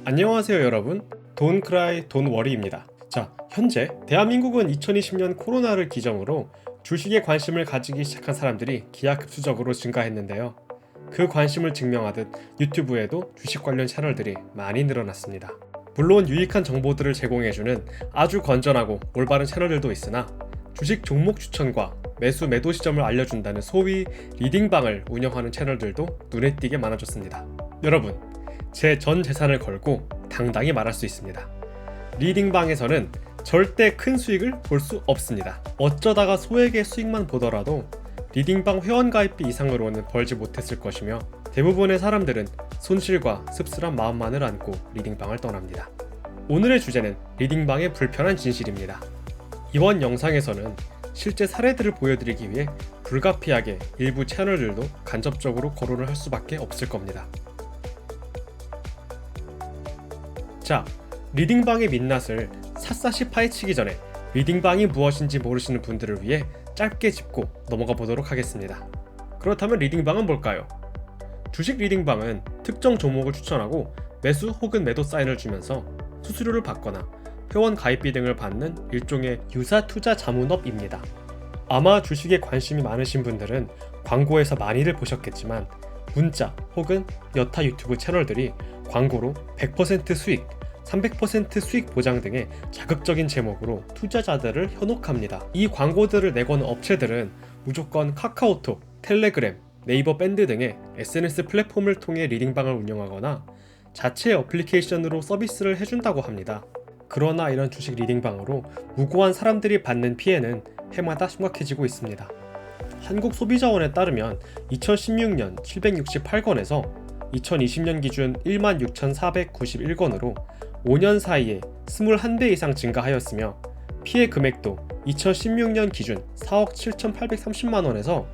안녕하세요 여러분, 돈크라이 돈워리입니다. 자, 현재 대한민국은 2020년 코로나를 기점으로 주식에 관심을 가지기 시작한 사람들이 기하급수적으로 증가했는데요. 그 관심을 증명하듯 유튜브에도 주식 관련 채널들이 많이 늘어났습니다. 물론 유익한 정보들을 제공해주는 아주 건전하고 올바른 채널들도 있으나 주식 종목 추천과 매수 매도 시점을 알려준다는 소위 리딩방을 운영하는 채널들도 눈에 띄게 많아졌습니다. 여러분, 제 전 재산을 걸고 당당히 말할 수 있습니다. 리딩방에서는 절대 큰 수익을 볼 수 없습니다. 어쩌다가 소액의 수익만 보더라도 리딩방 회원 가입비 이상으로는 벌지 못했을 것이며 대부분의 사람들은 손실과 씁쓸한 마음만을 안고 리딩방을 떠납니다. 오늘의 주제는 리딩방의 불편한 진실입니다. 이번 영상에서는 실제 사례들을 보여드리기 위해 불가피하게 일부 채널들도 간접적으로 거론을 할 수밖에 없을 겁니다. 자, 리딩방의 민낯을 샅샅이 파헤치기 전에 리딩방이 무엇인지 모르시는 분들을 위해 짧게 짚고 넘어가 보도록 하겠습니다. 그렇다면 리딩방은 뭘까요? 주식 리딩방은 특정 종목을 추천하고 매수 혹은 매도 사인을 주면서 수수료를 받거나 회원 가입비 등을 받는 일종의 유사 투자 자문업입니다. 아마 주식에 관심이 많으신 분들은 광고에서 많이들 보셨겠지만 문자 혹은 여타 유튜브 채널들이 광고로 100% 수익, 300% 수익 보장 등의 자극적인 제목으로 투자자들을 현혹합니다. 이 광고들을 내거는 업체들은 무조건 카카오톡, 텔레그램, 네이버 밴드 등의 SNS 플랫폼을 통해 리딩방을 운영하거나 자체 어플리케이션으로 서비스를 해준다고 합니다. 그러나 이런 주식 리딩방으로 무고한 사람들이 받는 피해는 해마다 심각해지고 있습니다. 한국소비자원에 따르면 2016년 768건에서 2020년 기준 16,491건으로 5년 사이에 21배 이상 증가하였으며 피해 금액도 2016년 기준 4억 7,830만원에서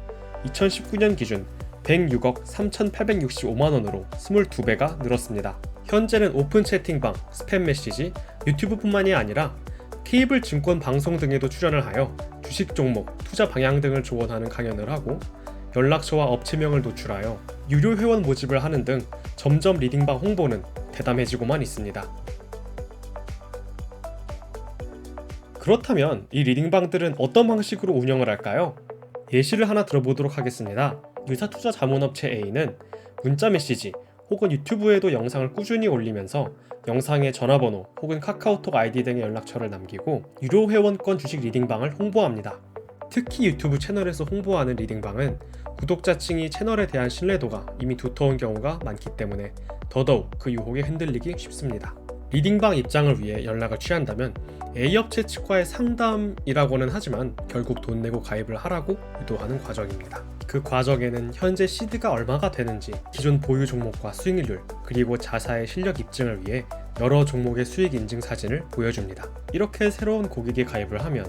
2019년 기준 106억 3,865만원으로 22배가 늘었습니다. 현재는 오픈 채팅방, 스팸 메시지, 유튜브뿐만이 아니라 케이블 증권 방송 등에도 출연을 하여 주식 종목, 투자 방향 등을 조언하는 강연을 하고 연락처와 업체명을 노출하여 유료 회원 모집을 하는 등 점점 리딩방 홍보는 대담해지고만 있습니다. 그렇다면 이 리딩방들은 어떤 방식으로 운영을 할까요? 예시를 하나 들어보도록 하겠습니다. 유사투자 자문업체 A는 문자 메시지 혹은 유튜브에도 영상을 꾸준히 올리면서 영상에 전화번호 혹은 카카오톡 아이디 등의 연락처를 남기고 유료 회원권 주식 리딩방을 홍보합니다. 특히 유튜브 채널에서 홍보하는 리딩방은 구독자층이 채널에 대한 신뢰도가 이미 두터운 경우가 많기 때문에 더더욱 그 유혹에 흔들리기 쉽습니다. 리딩방 입장을 위해 연락을 취한다면 A업체 측과의 상담이라고는 하지만 결국 돈 내고 가입을 하라고 유도하는 과정입니다. 그 과정에는 현재 시드가 얼마가 되는지, 기존 보유 종목과 수익률, 그리고 자사의 실력 입증을 위해 여러 종목의 수익 인증 사진을 보여줍니다. 이렇게 새로운 고객이 가입을 하면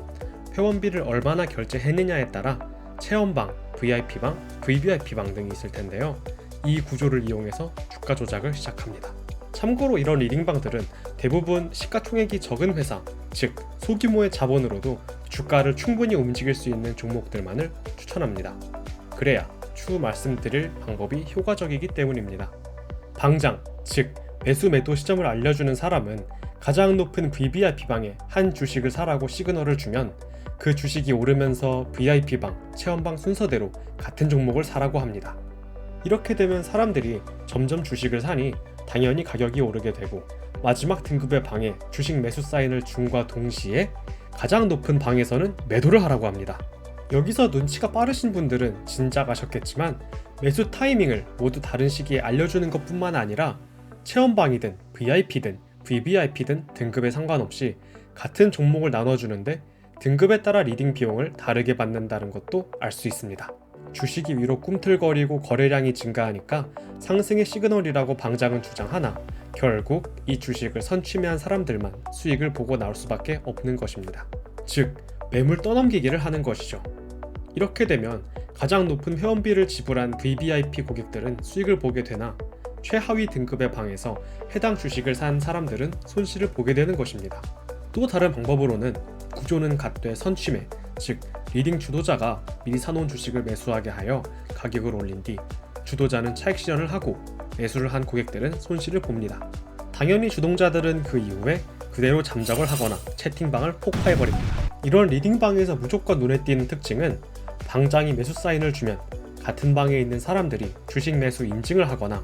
회원비를 얼마나 결제했느냐에 따라 체험방, VIP방, VVIP방 등이 있을 텐데요. 이 구조를 이용해서 주가 조작을 시작합니다. 참고로 이런 리딩방들은 대부분 시가총액이 적은 회사, 즉 소규모의 자본으로도 주가를 충분히 움직일 수 있는 종목들만을 추천합니다. 그래야 추후 말씀드릴 방법이 효과적이기 때문입니다. 방장, 즉 매수 매도 시점을 알려주는 사람은 가장 높은 VVIP방에 한 주식을 사라고 시그널을 주면 그 주식이 오르면서 VIP방, 체험방 순서대로 같은 종목을 사라고 합니다. 이렇게 되면 사람들이 점점 주식을 사니 당연히 가격이 오르게 되고 마지막 등급의 방에 주식 매수 사인을 줌과 동시에 가장 높은 방에서는 매도를 하라고 합니다. 여기서 눈치가 빠르신 분들은 진작 아셨겠지만 매수 타이밍을 모두 다른 시기에 알려주는 것뿐만 아니라 체험방이든 VIP든 VVIP든 등급에 상관없이 같은 종목을 나눠주는데 등급에 따라 리딩 비용을 다르게 받는다는 것도 알 수 있습니다. 주식이 위로 꿈틀거리고 거래량이 증가하니까 상승의 시그널이라고 방장은 주장하나 결국 이 주식을 선취매한 사람들만 수익을 보고 나올 수밖에 없는 것입니다. 즉 매물 떠넘기기를 하는 것이죠. 이렇게 되면 가장 높은 회원비를 지불한 VVIP 고객들은 수익을 보게 되나 최하위 등급의 방에서 해당 주식을 산 사람들은 손실을 보게 되는 것입니다. 또 다른 방법으로는 구조는 같되 선취매, 즉 리딩 주도자가 미리 사놓은 주식을 매수하게 하여 가격을 올린 뒤 주도자는 차익 실현을 하고 매수를 한 고객들은 손실을 봅니다. 당연히 주동자들은 그 이후에 그대로 잠적을 하거나 채팅방을 폭파해버립니다. 이런 리딩방에서 무조건 눈에 띄는 특징은 방장이 매수 사인을 주면 같은 방에 있는 사람들이 주식 매수 인증을 하거나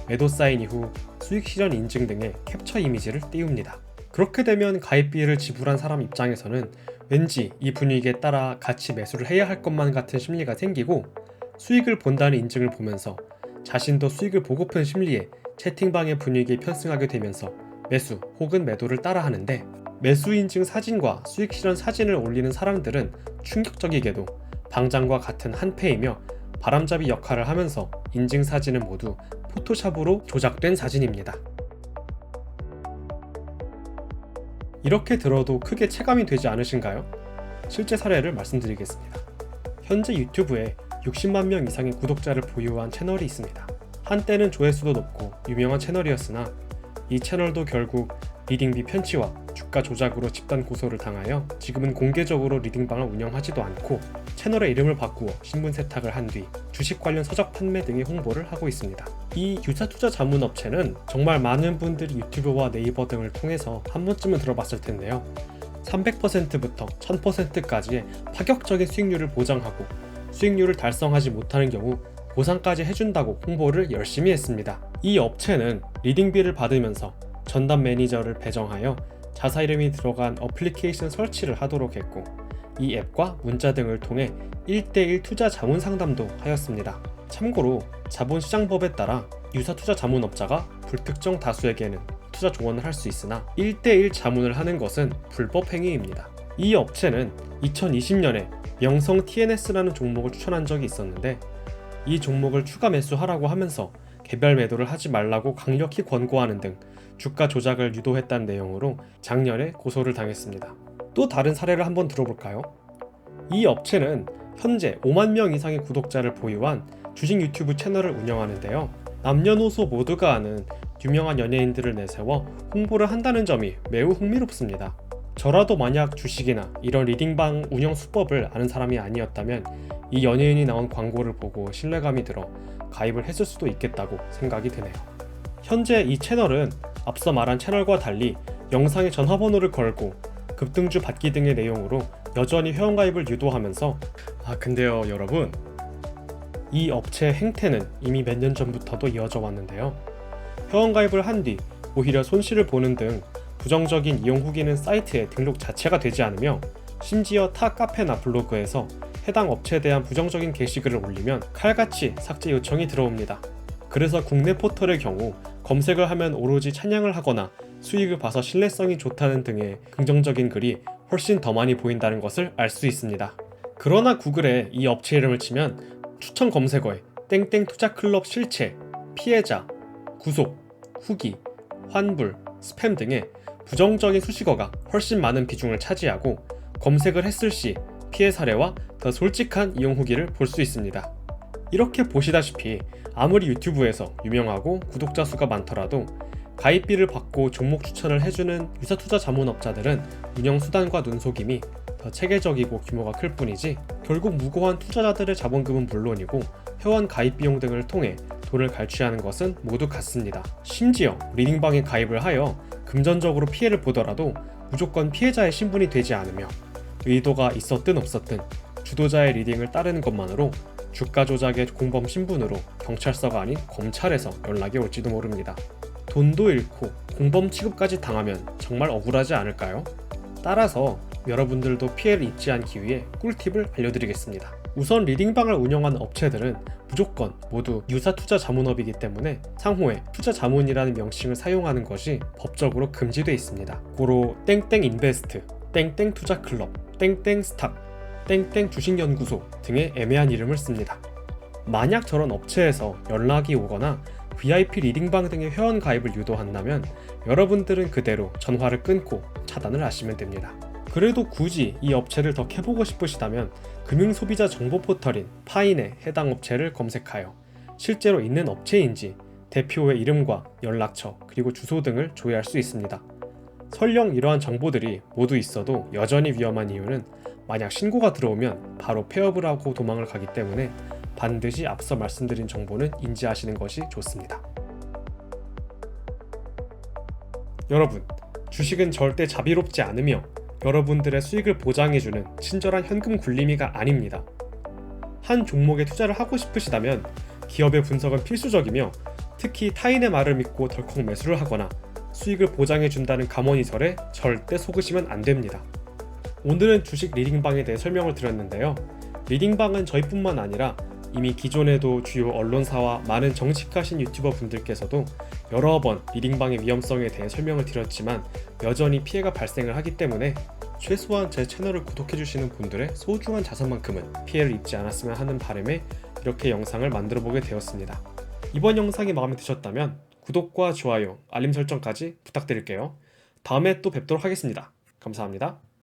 매도 사인 이후 수익 실현 인증 등의 캡처 이미지를 띄웁니다. 그렇게 되면 가입비를 지불한 사람 입장에서는 왠지 이 분위기에 따라 같이 매수를 해야 할 것만 같은 심리가 생기고, 수익을 본다는 인증을 보면서 자신도 수익을 보고픈 심리에 채팅방의 분위기에 편승하게 되면서 매수 혹은 매도를 따라 하는데, 매수 인증 사진과 수익 실현 사진을 올리는 사람들은 충격적이게도 방장과 같은 한 패이며 바람잡이 역할을 하면서 인증 사진은 모두 포토샵으로 조작된 사진입니다. 이렇게 들어도 크게 체감이 되지 않으신가요? 실제 사례를 말씀드리겠습니다. 현재 유튜브에 60만 명 이상의 구독자를 보유한 채널이 있습니다. 한때는 조회수도 높고 유명한 채널이었으나 이 채널도 결국 리딩비 편취와 주가 조작으로 집단 고소를 당하여 지금은 공개적으로 리딩방을 운영하지도 않고 채널의 이름을 바꾸어 신분 세탁을 한 뒤 주식 관련 서적 판매 등의 홍보를 하고 있습니다. 이 유사투자 자문업체는 정말 많은 분들이 유튜브와 네이버 등을 통해서 한 번쯤은 들어봤을 텐데요. 300%부터 1000%까지의 파격적인 수익률을 보장하고 수익률을 달성하지 못하는 경우 보상까지 해준다고 홍보를 열심히 했습니다. 이 업체는 리딩비를 받으면서 전담 매니저를 배정하여 자사 이름이 들어간 어플리케이션 설치를 하도록 했고, 이 앱과 문자 등을 통해 1대1 투자 자문 상담도 하였습니다. 참고로 자본시장법에 따라 유사투자 자문업자가 불특정 다수에게는 투자 조언을 할 수 있으나 1대1 자문을 하는 것은 불법 행위입니다. 이 업체는 2020년에 명성 TNS라는 종목을 추천한 적이 있었는데, 이 종목을 추가 매수하라고 하면서 개별 매도를 하지 말라고 강력히 권고하는 등 주가 조작을 유도했다는 내용으로 작년에 고소를 당했습니다. 또 다른 사례를 한번 들어볼까요? 이 업체는 현재 5만 명 이상의 구독자를 보유한 주식 유튜브 채널을 운영하는데요. 남녀노소 모두가 아는 유명한 연예인들을 내세워 홍보를 한다는 점이 매우 흥미롭습니다. 저라도 만약 주식이나 이런 리딩방 운영 수법을 아는 사람이 아니었다면 이 연예인이 나온 광고를 보고 신뢰감이 들어 가입을 했을 수도 있겠다고 생각이 드네요. 현재 이 채널은 앞서 말한 채널과 달리 영상에 전화번호를 걸고 급등주 받기 등의 내용으로 여전히 회원가입을 유도하면서, 근데요 여러분, 이 업체의 행태는 이미 몇 년 전부터도 이어져 왔는데요. 회원가입을 한 뒤 오히려 손실을 보는 등 부정적인 이용 후기는 사이트에 등록 자체가 되지 않으며, 심지어 타 카페나 블로그에서 해당 업체에 대한 부정적인 게시글을 올리면 칼같이 삭제 요청이 들어옵니다. 그래서 국내 포털의 경우 검색을 하면 오로지 찬양을 하거나 수익을 봐서 신뢰성이 좋다는 등의 긍정적인 글이 훨씬 더 많이 보인다는 것을 알 수 있습니다. 그러나 구글에 이 업체 이름을 치면 추천 검색어에 땡땡 투자클럽 실체, 피해자, 구속, 후기, 환불, 스팸 등의 부정적인 수식어가 훨씬 많은 비중을 차지하고, 검색을 했을 시 피해 사례와 더 솔직한 이용 후기를 볼 수 있습니다. 이렇게 보시다시피 아무리 유튜브에서 유명하고 구독자 수가 많더라도 가입비를 받고 종목 추천을 해주는 유사투자 자문업자들은 운영수단과 눈속임이 더 체계적이고 규모가 클 뿐이지, 결국 무고한 투자자들의 자본금은 물론이고 회원 가입 비용 등을 통해 돈을 갈취하는 것은 모두 같습니다. 심지어 리딩방에 가입을 하여 금전적으로 피해를 보더라도 무조건 피해자의 신분이 되지 않으며 의도가 있었든 없었든 주도자의 리딩을 따르는 것만으로 주가 조작의 공범 신분으로 경찰서가 아닌 검찰에서 연락이 올지도 모릅니다. 돈도 잃고 공범 취급까지 당하면 정말 억울하지 않을까요? 따라서 여러분들도 피해를 입지 않기 위해 꿀팁을 알려드리겠습니다. 우선 리딩방을 운영하는 업체들은 무조건 모두 유사투자 자문업이기 때문에 상호에 투자 자문이라는 명칭을 사용하는 것이 법적으로 금지되어 있습니다. 고로 땡땡 인베스트, 땡땡 투자클럽, 땡땡 스탁, 땡땡 주식연구소 등의 애매한 이름을 씁니다. 만약 저런 업체에서 연락이 오거나 VIP 리딩방 등의 회원 가입을 유도한다면 여러분들은 그대로 전화를 끊고 차단을 하시면 됩니다. 그래도 굳이 이 업체를 더 캐보고 싶으시다면 금융소비자 정보 포털인 파인에 해당 업체를 검색하여 실제로 있는 업체인지 대표의 이름과 연락처 그리고 주소 등을 조회할 수 있습니다. 설령 이러한 정보들이 모두 있어도 여전히 위험한 이유는 만약 신고가 들어오면 바로 폐업을 하고 도망을 가기 때문에 반드시 앞서 말씀드린 정보는 인지하시는 것이 좋습니다. 여러분, 주식은 절대 자비롭지 않으며 여러분들의 수익을 보장해주는 친절한 현금 굴림이가 아닙니다. 한 종목에 투자를 하고 싶으시다면 기업의 분석은 필수적이며 특히 타인의 말을 믿고 덜컥 매수를 하거나 수익을 보장해준다는 감언이설에 절대 속으시면 안 됩니다. 오늘은 주식 리딩방에 대해 설명을 드렸는데요. 리딩방은 저희뿐만 아니라 이미 기존에도 주요 언론사와 많은 정식하신 유튜버 분들께서도 여러 번 리딩방의 위험성에 대해 설명을 드렸지만 여전히 피해가 발생을 하기 때문에 최소한 제 채널을 구독해주시는 분들의 소중한 자산만큼은 피해를 입지 않았으면 하는 바람에 이렇게 영상을 만들어보게 되었습니다. 이번 영상이 마음에 드셨다면 구독과 좋아요, 알림 설정까지 부탁드릴게요. 다음에 또 뵙도록 하겠습니다. 감사합니다.